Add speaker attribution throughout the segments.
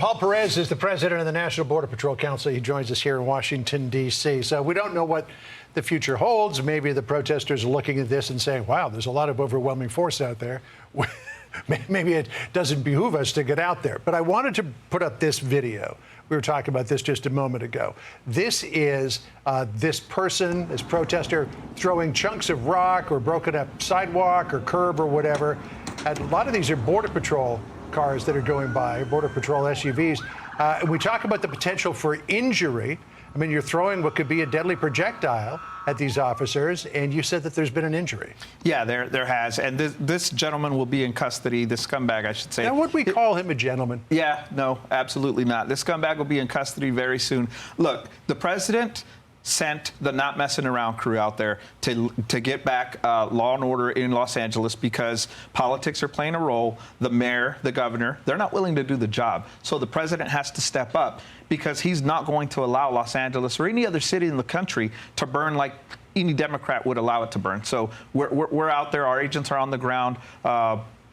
Speaker 1: Paul Perez is the president of the National Border Patrol Council. He joins us here in Washington, D.C. So we don't know what the future holds. Maybe the protesters are looking at this and saying, wow, there's a lot of overwhelming force out there. Maybe it doesn't behoove us to get out there. But I wanted to put up this video. We were talking about this just a moment ago. This is this person, this protester, throwing chunks of rock or broken up sidewalk or curb or whatever. And a lot of these are Border Patrol cars that are going by, Border Patrol SUVs. And we talk about the potential for injury. I mean, you're throwing what could be a deadly projectile at these officers, and you said that there's been an injury.
Speaker 2: Yeah, there has. And this gentleman will be in custody, this scumbag, I should say.
Speaker 1: Now, would we call him a gentleman?
Speaker 2: Yeah, no, absolutely not. This scumbag will be in custody very soon. Look, the president sent the not messing around crew out there to get back law and order in Los Angeles because politics are playing a role. The mayor, the governor, they're not willing to do the job. So the president has to step up because he's not going to allow Los Angeles or any other city in the country to burn like any Democrat would allow it to burn. So we're out there. Our agents are on the ground.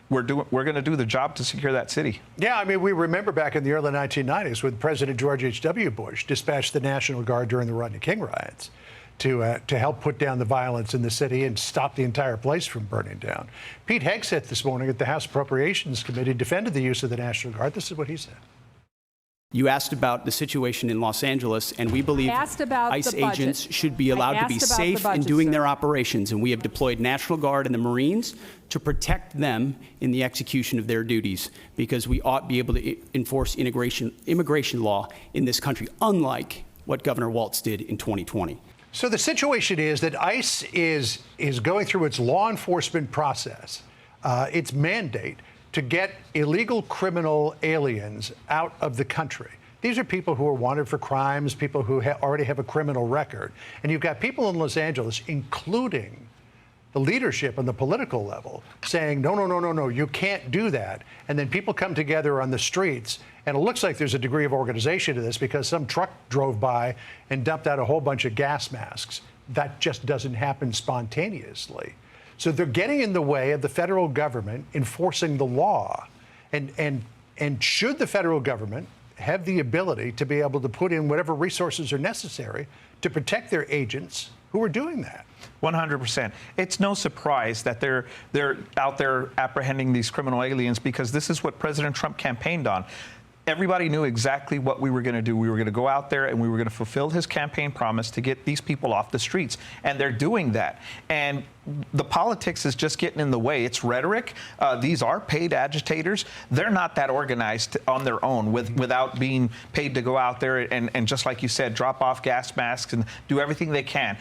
Speaker 2: We're going to do the job to secure that city.
Speaker 1: Yeah, I mean, we remember back in the early 1990s when President George H.W. Bush dispatched the National Guard during the Rodney King riots to help put down the violence in the city and stop the entire place from burning down. Pete Hegseth this morning at the House Appropriations Committee defended the use of the National Guard. This is what he said.
Speaker 3: You asked about the situation in Los Angeles, and we believe ICE agents should be allowed to be safe in doing their operations, and we have deployed National Guard and the Marines to protect them in the execution of their duties, because we ought to be able to enforce immigration law in this country, unlike what Governor Walz did in 2020.
Speaker 1: So the situation is that ICE is going through its law enforcement process, its mandate, to get illegal criminal aliens out of the country. These are people who are wanted for crimes, people who already have a criminal record. And you've got people in Los Angeles, including the leadership on the political level, saying, no, no, no, no, no, you can't do that. And then people come together on the streets, and it looks like there's a degree of organization to this because some truck drove by and dumped out a whole bunch of gas masks. That just doesn't happen spontaneously. So they're getting in the way of the federal government enforcing the law. And should the federal government have the ability to be able to put in whatever resources are necessary to protect their agents who are doing that?
Speaker 2: 100%. It's no surprise that they're out there apprehending these criminal aliens because this is what President Trump campaigned on. Everybody knew exactly what we were going to do. We were going to go out there and we were going to fulfill his campaign promise to get these people off the streets. And they're doing that. And the politics is just getting in the way. It's rhetoric. These are paid agitators. They're not that organized on their own without being paid to go out there and just like you said, drop off gas masks and do everything they can.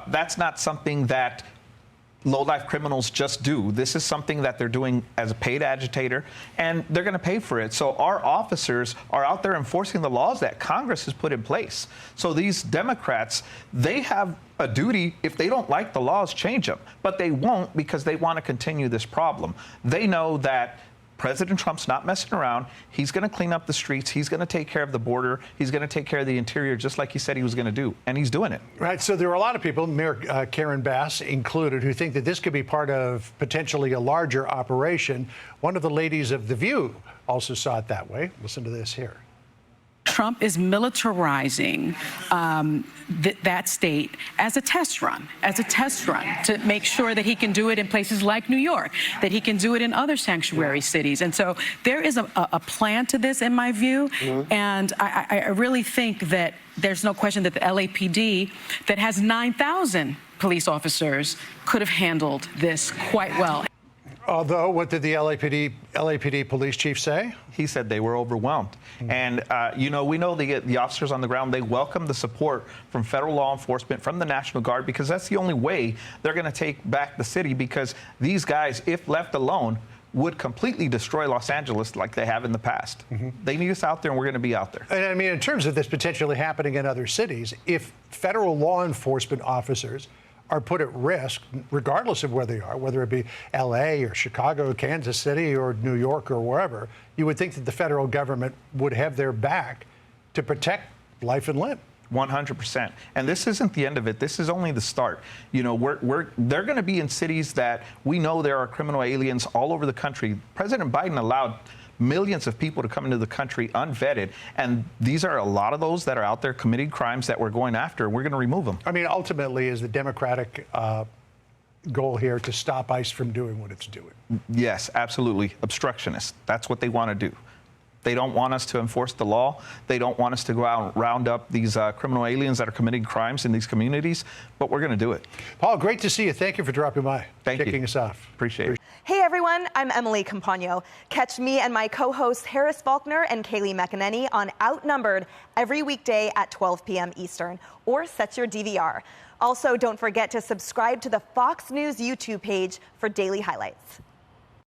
Speaker 2: That's not something that low-life criminals just do. This is something that they're doing as a paid agitator, and they're going to pay for it. So our officers are out there enforcing the laws that Congress has put in place. So these Democrats, they have a duty, if they don't like the laws, change them. But they won't because they want to continue this problem. They know that President Trump's not messing around. He's going to clean up the streets. He's going to take care of the border. He's going to take care of the interior, just like he said he was going to do. And he's doing it.
Speaker 1: Right. So there are a lot of people, Mayor Karen Bass included, who think that this could be part of potentially a larger operation. One of the ladies of The View also saw it that way. Listen to this here.
Speaker 4: Trump is militarizing that state as a test run, to make sure that he can do it in places like New York, that he can do it in other sanctuary cities. And so there is a plan to this, in my view. And I really think that there's no question that the LAPD, that has 9,000 police officers, could have handled this quite well.
Speaker 1: Although, what did the LAPD police chief say?
Speaker 2: He said they were overwhelmed. And, you know, we know the officers on the ground, they welcome the support from federal law enforcement, from the National Guard, because that's the only way they're going to take back the city, because these guys, if left alone, would completely destroy Los Angeles like they have in the past. They need us out there, and we're going to be out there.
Speaker 1: And I mean, in terms of this potentially happening in other cities, if federal law enforcement officers are put at risk, regardless of where they are, whether it be L.A. or Chicago, Kansas City, or New York, or wherever, you would think that the federal government would have their back to protect life and limb.
Speaker 2: 100%. And this isn't the end of it. This is only the start. You know, they're going to be in cities that we know there are criminal aliens all over the country. President Biden allowed millions of people to come into the country unvetted. And these are a lot of those that are out there committing crimes that we're going after. We're going to remove them.
Speaker 1: I mean, ultimately, is the Democratic goal here to stop ICE from doing what it's doing?
Speaker 2: Yes, absolutely. Obstructionists. That's what they want to do. They don't want us to enforce the law. They don't want us to go out and round up these criminal aliens that are committing crimes in these communities, but we're going to do it.
Speaker 1: Paul, great to see you. Thank you for dropping by.
Speaker 2: Thank you.
Speaker 1: Kicking us off.
Speaker 2: Appreciate it.
Speaker 5: Hey everyone, I'm Emily Campagno. Catch me and my co-hosts Harris Faulkner and Kaylee McEnany on Outnumbered every weekday at 12 p.m. Eastern, or set your DVR. Also, don't forget to subscribe to the Fox News YouTube page for daily highlights.